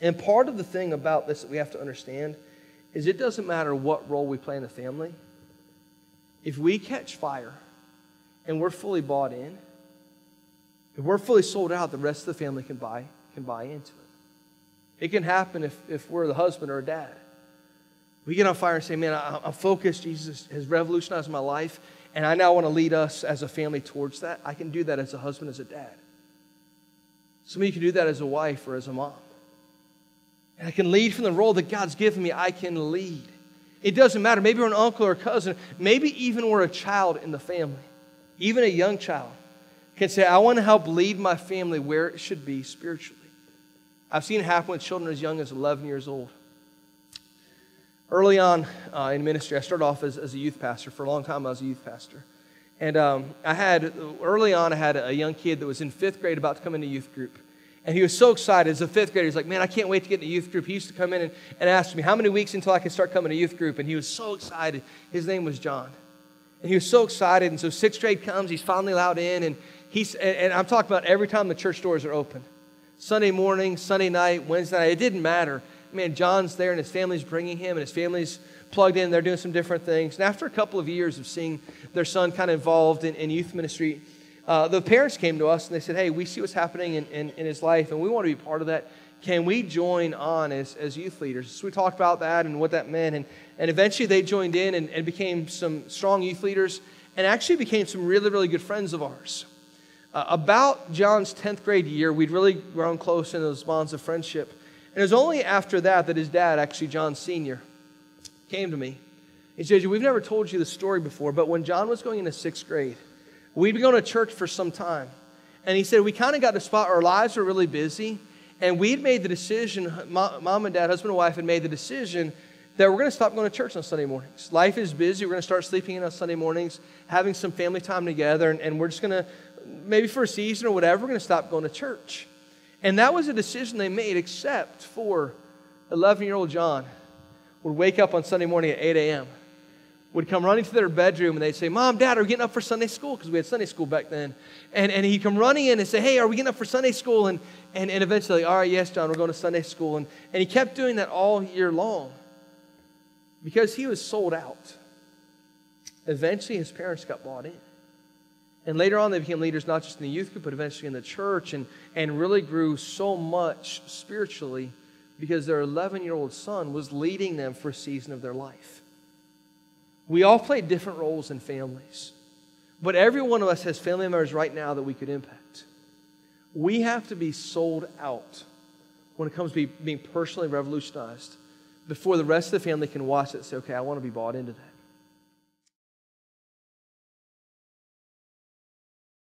And part of the thing about this that we have to understand is it doesn't matter what role we play in the family. If we catch fire and we're fully bought in, if we're fully sold out, the rest of the family can buy into it. It can happen if we're the husband or a dad. We get on fire and say, man, I'm focused. Jesus has revolutionized my life, and I now want to lead us as a family towards that. I can do that as a husband, as a dad. Some of you can do that as a wife or as a mom. And I can lead from the role that God's given me. I can lead. It doesn't matter. Maybe we're an uncle or a cousin. Maybe even we're a child in the family. Even a young child can say, I want to help lead my family where it should be spiritually. I've seen it happen with children as young as 11 years old. Early on in ministry, I started off as a youth pastor. For a long time, I was a youth pastor. And early on, I had a young kid that was in 5th grade about to come into youth group. And he was so excited. As a 5th grader, he's like, man, I can't wait to get into youth group. He used to come in and ask me, how many weeks until I can start coming to youth group? And he was so excited. His name was John. And he was so excited. And so 6th grade comes, he's finally allowed in. And I'm talking about every time the church doors are open. Sunday morning, Sunday night, Wednesday night, it didn't matter. Man, John's there and his family's bringing him and his family's plugged in. They're doing some different things. And after a couple of years of seeing their son kind of involved in youth ministry, the parents came to us and they said, hey, we see what's happening in his life and we want to be part of that. Can we join on as youth leaders? So we talked about that and what that meant. And eventually they joined in and became some strong youth leaders and actually became some really, really good friends of ours. About John's 10th grade year, we'd really grown close in those bonds of friendship. And it was only after that his dad, actually John Sr., came to me. He said, we've never told you the story before, but when John was going into 6th grade, we'd been going to church for some time. And he said, we kind of got to a spot, our lives were really busy, and we'd made the decision, mom and dad, husband and wife had made the decision that we're going to stop going to church on Sunday mornings. Life is busy. We're going to start sleeping in on Sunday mornings, having some family time together, and we're just going to, maybe for a season or whatever, we're going to stop going to church. And that was a decision they made, except for 11-year-old John would wake up on Sunday morning at 8 a.m., would come running to their bedroom, and they'd say, Mom, Dad, are we getting up for Sunday school? Because we had Sunday school back then. And he'd come running in and say, hey, are we getting up for Sunday school? And eventually, all right, yes, John, we're going to Sunday school. And he kept doing that all year long because he was sold out. Eventually, his parents got bought in. And later on, they became leaders not just in the youth group, but eventually in the church, and really grew so much spiritually because their 11-year-old son was leading them for a season of their life. We all play different roles in families, but every one of us has family members right now that we could impact. We have to be sold out when it comes to being personally revolutionized before the rest of the family can watch it and say, okay, I want to be bought into that.